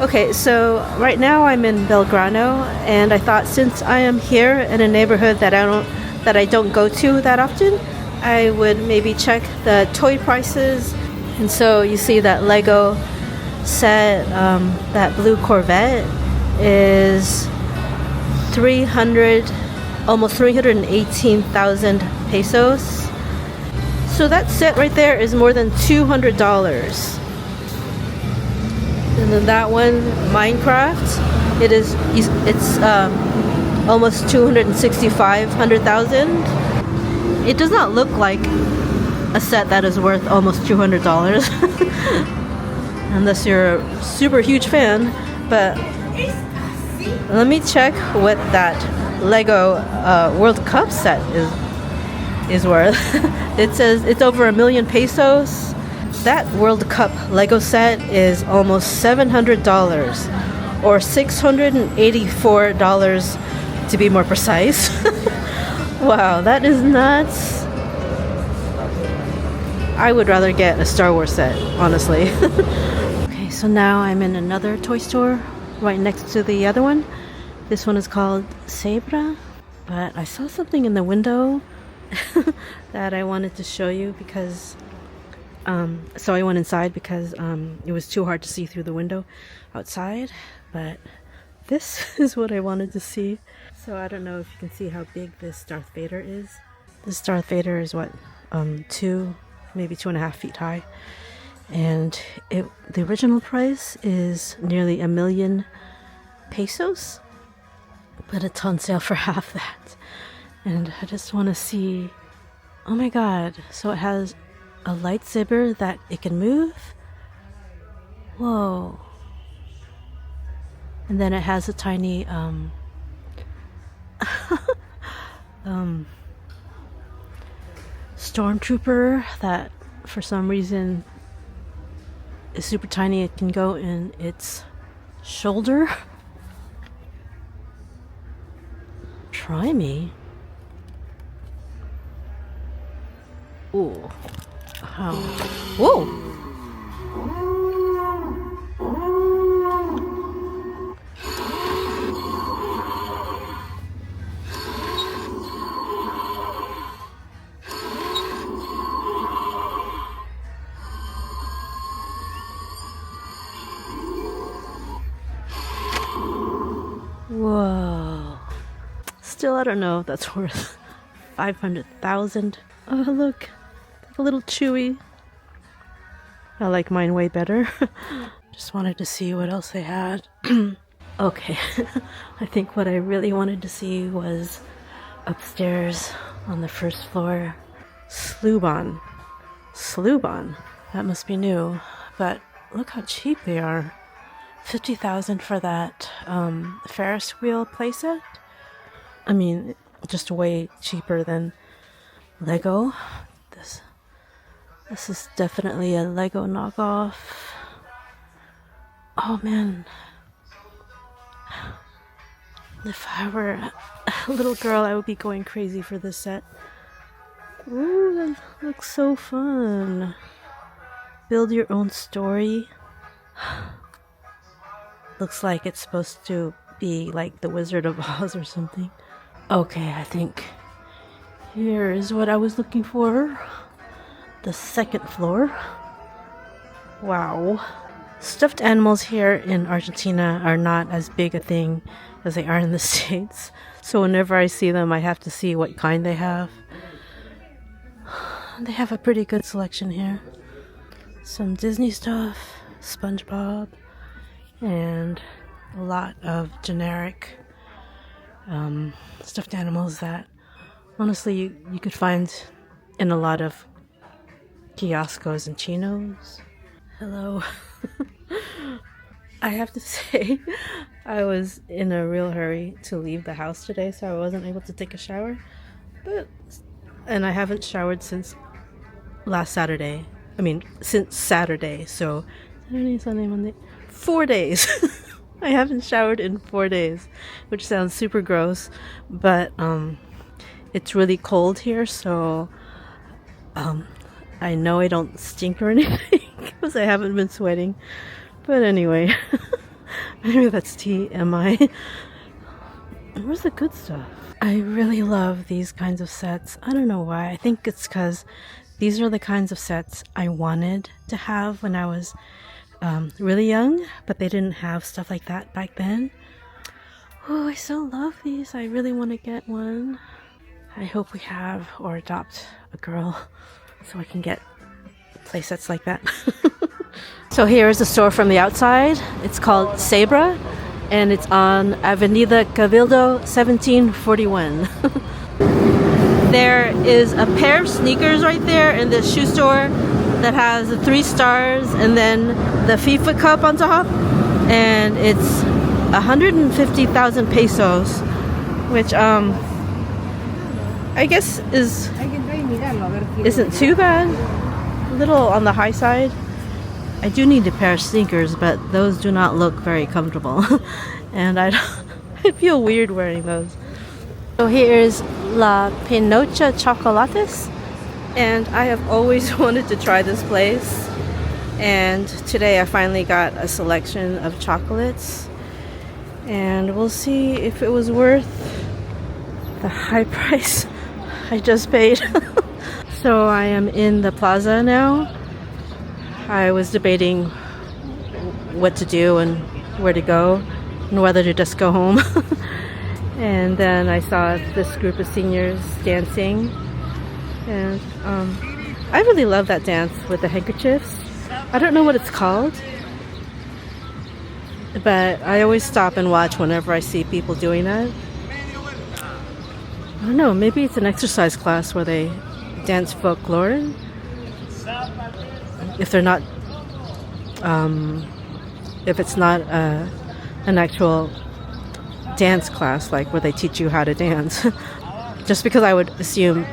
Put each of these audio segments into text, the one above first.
Okay, so right now I'm in Belgrano, and I thought since I am here in a neighborhood that I don't go to that often, I would maybe check the toy prices. And so you see that Lego set, that blue Corvette is 300, almost 318,000 pesos. So that set right there is more than $200. And then that one, Minecraft, it's almost 265,000. It does not look like a set that is worth almost $200 unless you're a super huge fan. But let me check what that Lego World Cup set is worth. It says it's over 1 million pesos. That World Cup Lego set is almost $700 or $684 to be more precise. Wow, that is nuts. I would rather get a Star Wars set, honestly. Okay, so now I'm in another toy store right next to the other one. This one is called Zebra, but I saw something in the window that I wanted to show you because so I went inside because it was too hard to see through the window outside, but this is what I wanted to see. So I don't know if you can see how big this Darth Vader is. This Darth Vader is what, maybe 2.5 feet high, and the original price is nearly 1 million pesos, but it's on sale for half that. And I just want to see, oh my god, so it has a lightsaber that it can move. Whoa. And then it has a tiny stormtrooper that for some reason is super tiny. It can go in its shoulder. Try me. Ooh. Wow. Whoa! Whoa. Still, I don't know if that's worth 500,000. Oh, look. A little chewy. I like mine way better. Just wanted to see what else they had. Okay. I think what I really wanted to see was upstairs on the first floor. Slubon. Slubon. That must be new. But look how cheap they are. 50,000 for that Ferris wheel playset. I mean, just way cheaper than Lego. This is definitely a Lego knockoff. Oh man. If I were a little girl, I would be going crazy for this set. Ooh, that looks so fun. Build your own story. Looks like it's supposed to be like the Wizard of Oz or something. Okay, I think here is what I was looking for. The second floor. Wow. Stuffed animals here in Argentina are not as big a thing as they are in the States. So whenever I see them, I have to see what kind they have. They have a pretty good selection here. Some Disney stuff, SpongeBob, and a lot of generic stuffed animals that honestly you could find in a lot of kioscos and chinos. Hello. I have to say, I was in a real hurry to leave the house today, so I wasn't able to take a shower. And I haven't showered since last Saturday. I mean, since Saturday. So Saturday, Sunday, Monday, 4 days. I haven't showered in 4 days, which sounds super gross, but it's really cold here, so I know I don't stink or anything because I haven't been sweating. But anyway, Maybe that's TMI. Where's the good stuff? I really love these kinds of sets. I don't know why. I think it's because these are the kinds of sets I wanted to have when I was really young, but they didn't have stuff like that back then. Oh, I so love these. I really want to get one. I hope we have or adopt a girl so I can get play sets like that. So here's the store from the outside. It's called Zebra, and it's on Avenida Cabildo 1741. There is a pair of sneakers right there in this shoe store that has the 3 stars and then the FIFA cup on top, and it's 150,000 pesos, which I guess isn't too bad. A little on the high side. I do need a pair of sneakers, but those do not look very comfortable. And I feel weird wearing those. So here's La Pinocha Chocolates. And I have always wanted to try this place. And today I finally got a selection of chocolates. And we'll see if it was worth the high price I just paid. So I am in the plaza now. I was debating what to do and where to go and whether to just go home. And then I saw this group of seniors dancing, and I really love that dance with the handkerchiefs. I don't know what it's called, but I always stop and watch whenever I see people doing that. I don't know, maybe it's an exercise class where they dance folklore. If they're not, if it's not an actual dance class, like where they teach you how to dance. Just because I would assume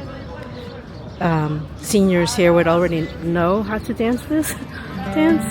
seniors here would already know how to dance this dance.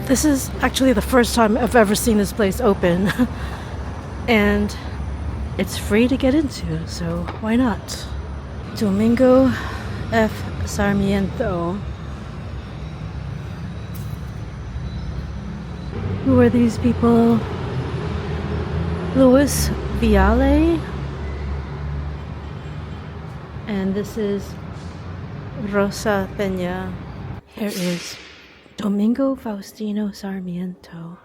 This is actually the first time I've ever seen this place open. And it's free to get into, so why not? Domingo F. Sarmiento. Who are these people? Luis Viale. And this is Rosa Peña. Here is Domingo Faustino Sarmiento.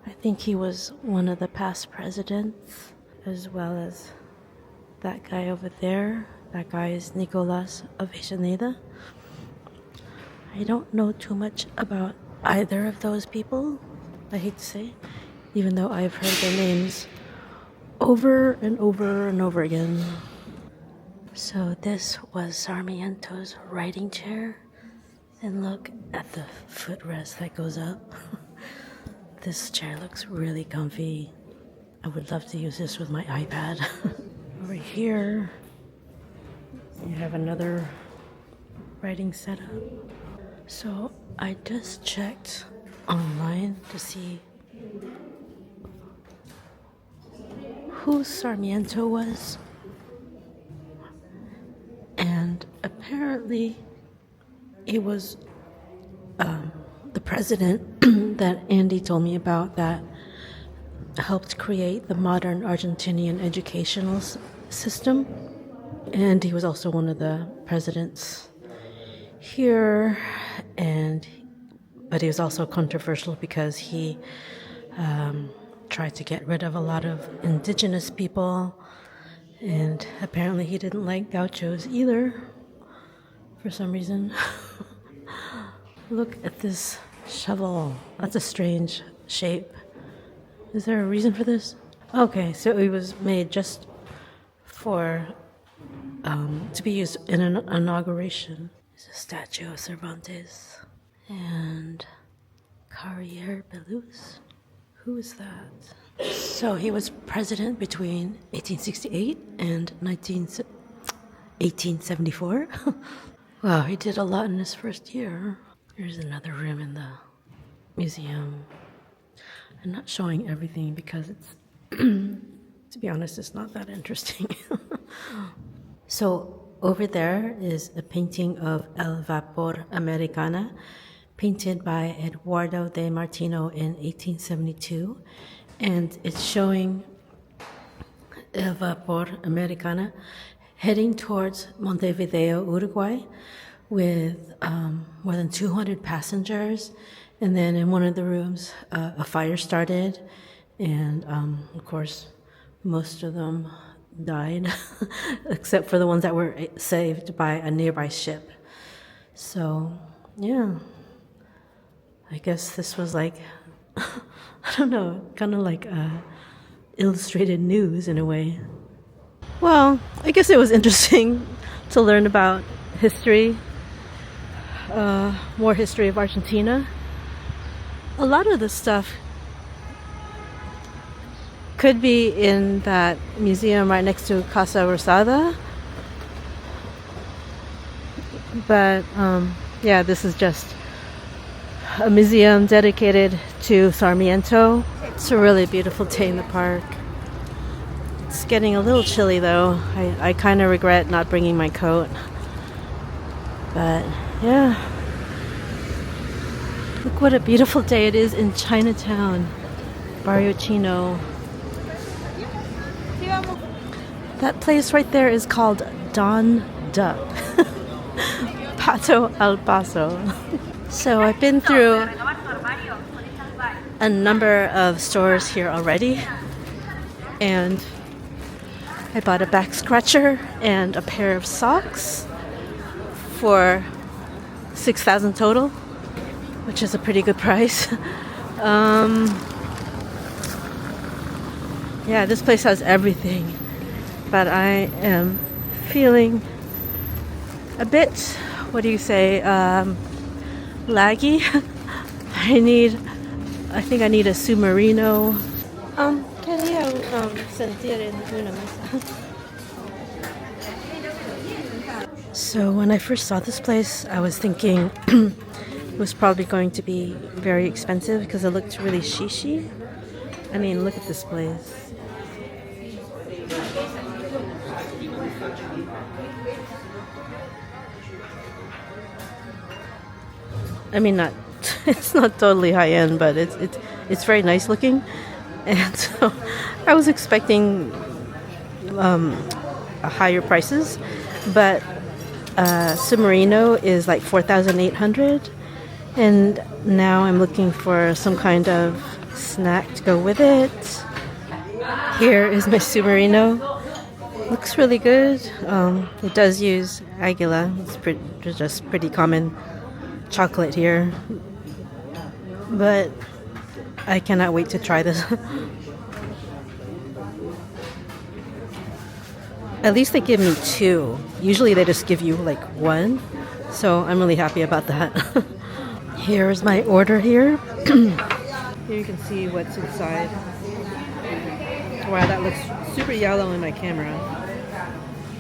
I think he was one of the past presidents, as well as that guy over there. That guy is Nicolas Avellaneda. I don't know too much about either of those people, I hate to say, even though I've heard their names over and over and over again. So this was Sarmiento's writing chair. And look at the footrest that goes up. This chair looks really comfy. I would love to use this with my iPad. Over here, you have another writing setup. So I just checked online to see who Sarmiento was. And apparently it was the president that Andy told me about that helped create the modern Argentinian educational system. And he was also one of the presidents here. But he was also controversial because he tried to get rid of a lot of indigenous people. And apparently he didn't like gauchos either, for some reason. Look at this shovel. That's a strange shape. Is there a reason for this? Okay, so it was made just for to be used in an inauguration. It's a statue of Cervantes. And Carrier Belus. Who is that? So he was president between 1868 and 1874. Wow, he did a lot in his first year. Here's another room in the museum. I'm not showing everything because it's, to be honest, it's not that interesting. So over there is a painting of El Vapor Americana, painted by Eduardo de Martino in 1872. And it's showing El Vapor Americana heading towards Montevideo, Uruguay, with more than 200 passengers. And then in one of the rooms, a fire started. And of course, most of them died, except for the ones that were saved by a nearby ship. So, yeah. I guess this was like, I don't know, kind of like illustrated news in a way. Well, I guess it was interesting to learn about history, more history of Argentina. A lot of the stuff could be in that museum right next to Casa Rosada. But yeah, this is just a museum dedicated to Sarmiento. It's a really beautiful day in the park. It's getting a little chilly though. I kind of regret not bringing my coat. But yeah. Look what a beautiful day it is in Chinatown. Barrio Chino. That place right there is called Don Duck. Pato al Paso. So I've been through a number of stores here already, and I bought a back scratcher and a pair of socks for 6,000 total, which is a pretty good price. Yeah, this place has everything, but I am feeling a bit, what do you say, laggy. I think I need a submarino. Quería sentir en una mesa. So when I first saw this place, I was thinking it was probably going to be very expensive because it looked really shishi. I mean, look at this place. I mean, not it's not totally high end, but it's very nice looking, and so I was expecting higher prices, but submarino is like 4,800, and now I'm looking for some kind of snack to go with it. Here is my submarino. Looks really good. It does use Aguila. It's just pretty common chocolate here, but I cannot wait to try this. At least they give me two. Usually they just give you like one, so I'm really happy about that. Here's my order here. Here you can see what's inside. Wow, that looks super yellow in my camera.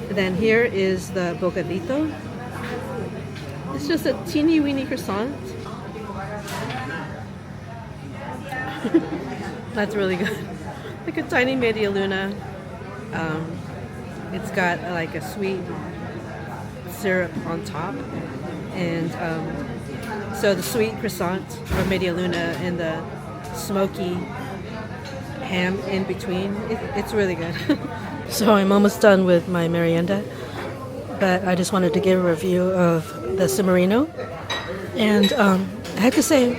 And then here is the bocadito. It's just a teeny weeny croissant. That's really good. Like a tiny media luna. It's got like a sweet syrup on top, and so the sweet croissant or media luna and the smoky ham in between. It's really good. So I'm almost done with my merienda, but I just wanted to give a review of the submarino. And I have to say,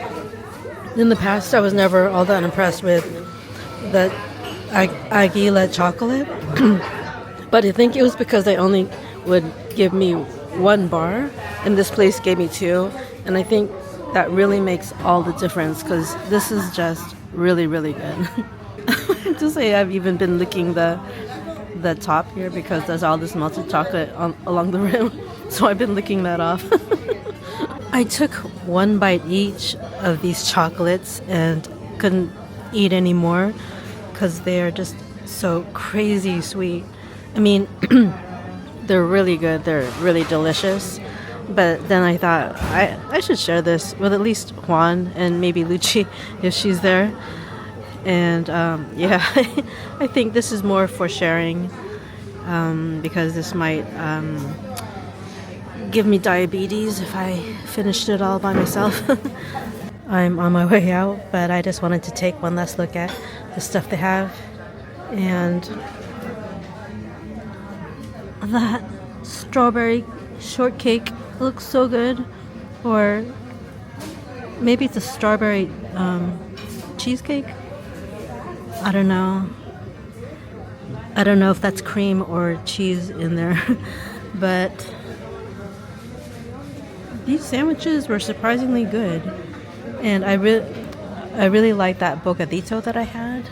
in the past I was never all that impressed with the Aguila chocolate. But I think it was because they only would give me one bar, and this place gave me two. And I think that really makes all the difference, because this is just really, really good. To say I've even been licking the top here because there's all this melted chocolate along the rim. So I've been licking that off. I took one bite each of these chocolates and couldn't eat anymore because they're just so crazy sweet. I mean, they're really good. They're really delicious. But then I thought I should share this with at least Juan and maybe Luchi if she's there. And yeah, I think this is more for sharing because this might give me diabetes if I finished it all by myself. I'm on my way out, but I just wanted to take one last look at the stuff they have. And that strawberry shortcake looks so good. Or maybe it's a strawberry cheesecake. I don't know. I don't know if that's cream or cheese in there. But these sandwiches were surprisingly good. And I really like that bocadito that I had.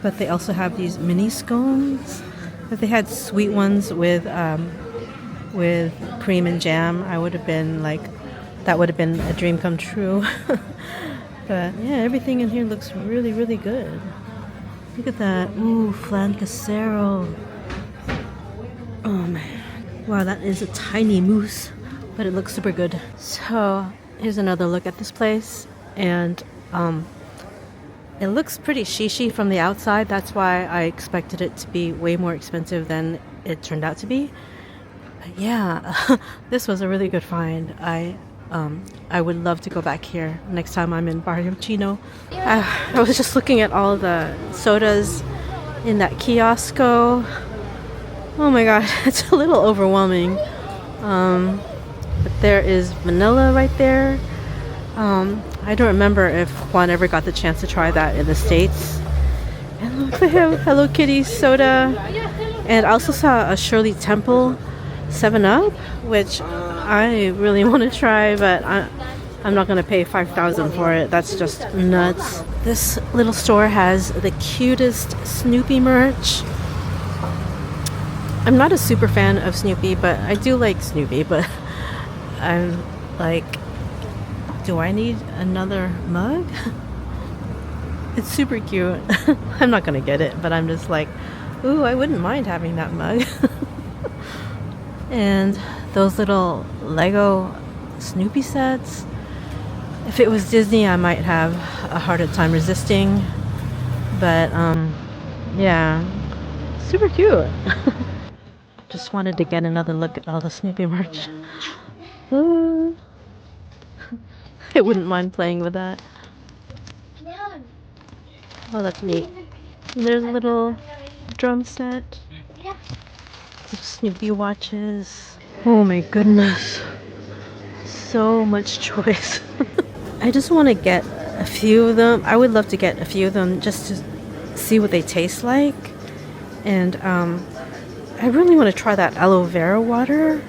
But they also have these mini scones. If they had sweet ones with cream and jam, I would have been like, that would have been a dream come true. But yeah, everything in here looks really, really good. Look at that. Ooh, flan casero. Oh man. Wow, that is a tiny mousse, but it looks super good. So here's another look at this place. And it looks pretty shishy from the outside. That's why I expected it to be way more expensive than it turned out to be. But yeah, this was a really good find. I would love to go back here next time I'm in Barrio, Chino. I was just looking at all the sodas in that kiosco. Oh my god, it's a little overwhelming. But there is vanilla right there. I don't remember if Juan ever got the chance to try that in the States. And look, they have Hello Kitty soda. And I also saw a Shirley Temple 7-Up, which I really want to try, but I'm not going to pay $5,000 for it. That's just nuts. This little store has the cutest Snoopy merch. I'm not a super fan of Snoopy, but I do like Snoopy, but I'm like, do I need another mug? It's super cute. I'm not going to get it, but I'm just like, ooh, I wouldn't mind having that mug. And those little Lego Snoopy sets. If it was Disney, I might have a harder time resisting. But, yeah, super cute. Just wanted to get another look at all the Snoopy merch. I wouldn't mind playing with that. Oh, that's neat. And there's a little drum set. Snoopy watches. Oh my goodness. So much choice. I just want to get a few of them. I would love to get a few of them just to see what they taste like. And I really want to try that aloe vera water.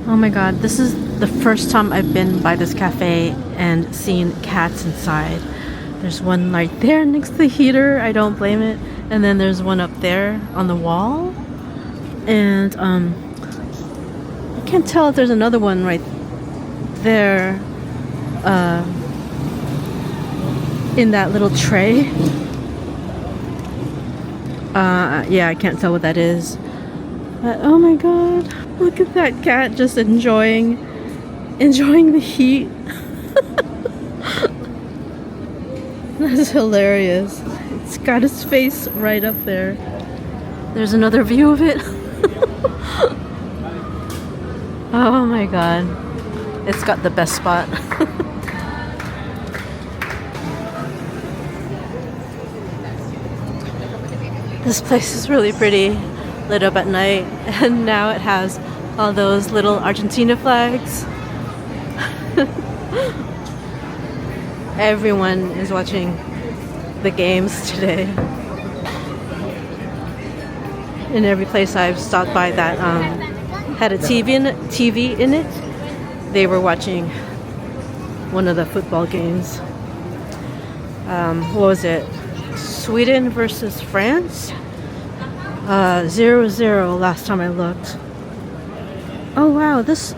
Oh my god, this is the first time I've been by this cafe and seen cats inside. There's one right there next to the heater. I don't blame it. And then there's one up there on the wall. And I can't tell if there's another one right there in that little tray. Yeah, I can't tell what that is. But oh my god, look at that cat just enjoying the heat. That's hilarious. It's got its face right up there. There's another view of it. Oh my god. It's got the best spot. This place is really pretty, lit up at night, and now it has all those little Argentina flags. Everyone is watching the games today. In every place I've stopped by that had a TV in it, they were watching one of the football games. What was it? Sweden versus France? 0-0 last time I looked. Oh wow, this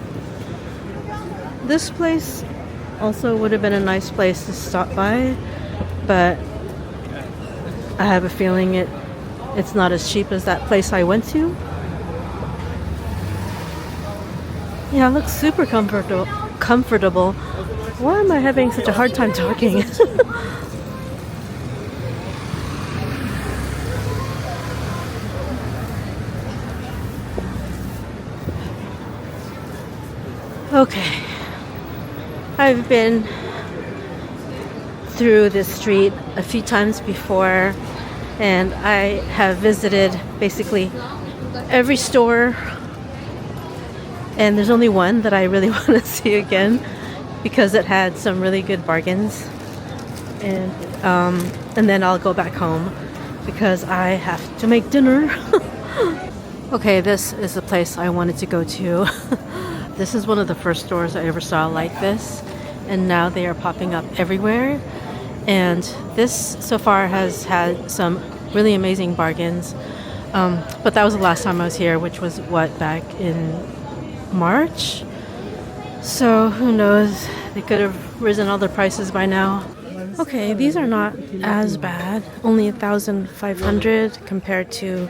This place also would have been a nice place to stop by, but I have a feeling it's not as cheap as that place I went to. Yeah, it looks super comfortable. Why am I having such a hard time talking? Okay, I've been through this street a few times before, and I have visited basically every store, and there's only one that I really want to see again because it had some really good bargains, and then I'll go back home because I have to make dinner. Okay, this is the place I wanted to go to. This is one of the first stores I ever saw like this, and now they are popping up everywhere. And this so far has had some really amazing bargains, but that was the last time I was here, which was back in March. So who knows, they could have risen all the prices by now. Okay, these are not as bad, only 1,500 compared to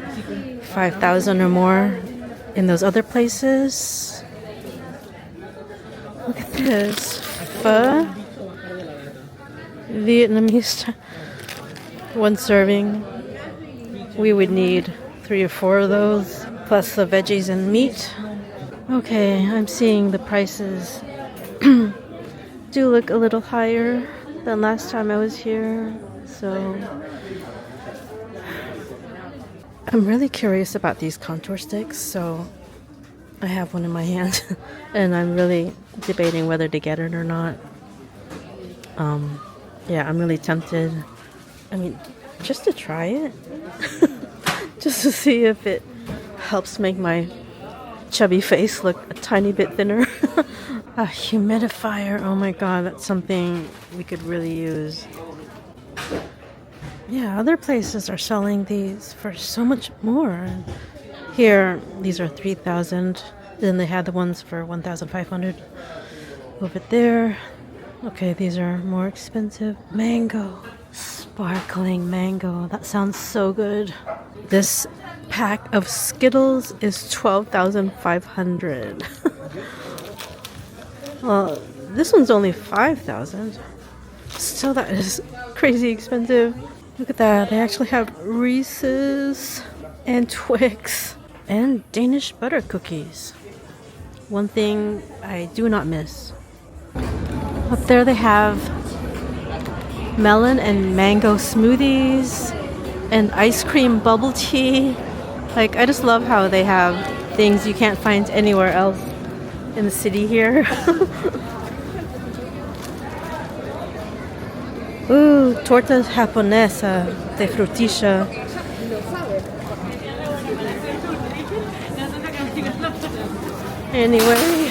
5,000 or more in those other places. Look at this. Pho. Vietnamese. One serving. We would need 3 or 4 of those, plus the veggies and meat. Okay, I'm seeing the prices do look a little higher than last time I was here. So I'm really curious about these contour sticks, so I have one in my hand and I'm really debating whether to get it or not. Yeah, I'm really tempted. I mean, just to try it. Just to see if it helps make my chubby face look a tiny bit thinner. A humidifier, oh my god, that's something we could really use. Yeah, other places are selling these for so much more. Here, these are 3,000. Then they had the ones for 1,500 over there. Okay, these are more expensive. Mango. Sparkling mango. That sounds so good. This pack of Skittles is 12,500. Well, this one's only 5,000. Still, that is crazy expensive. Look at that. They actually have Reese's and Twix and Danish butter cookies. One thing I do not miss. Up there they have melon and mango smoothies and ice cream bubble tea. Like, I just love how they have things you can't find anywhere else in the city here. Ooh, torta japonesa de frutilla. Anyway,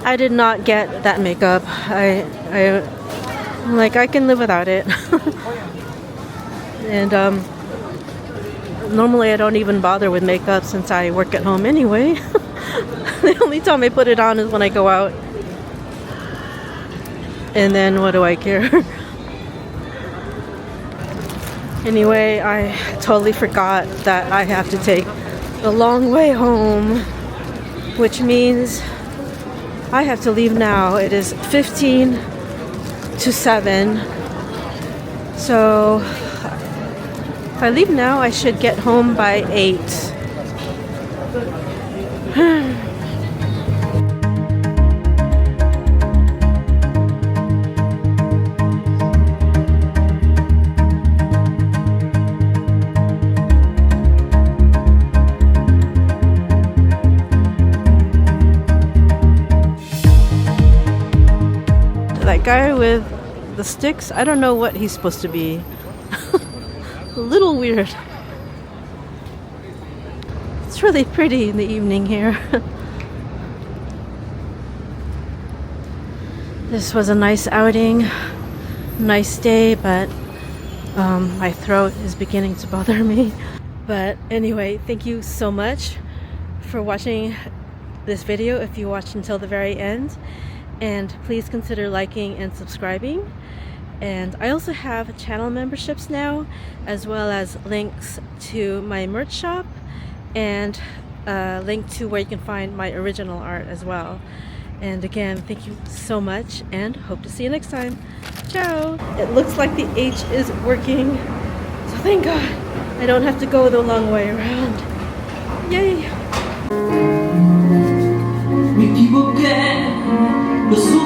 I did not get that makeup. I'm like, I can live without it. And normally I don't even bother with makeup since I work at home anyway. The only time I put it on is when I go out. And then what do I care? Anyway, I totally forgot that I have to take the long way home, which means I have to leave now. It is 15 to 7. So if I leave now, I should get home by 8. That guy with the sticks, I don't know what he's supposed to be. A little weird. It's really pretty in the evening here. This was a nice outing, nice day, but my throat is beginning to bother me. But anyway, thank you so much for watching this video if you watched until the very end, and please consider liking and subscribing. And I also have channel memberships now, as well as links to my merch shop and a link to where you can find my original art as well. And again, thank you so much and hope to see you next time. Ciao! It looks like the H is working, so thank God I don't have to go the long way around. Yay! Me equivoqué, lo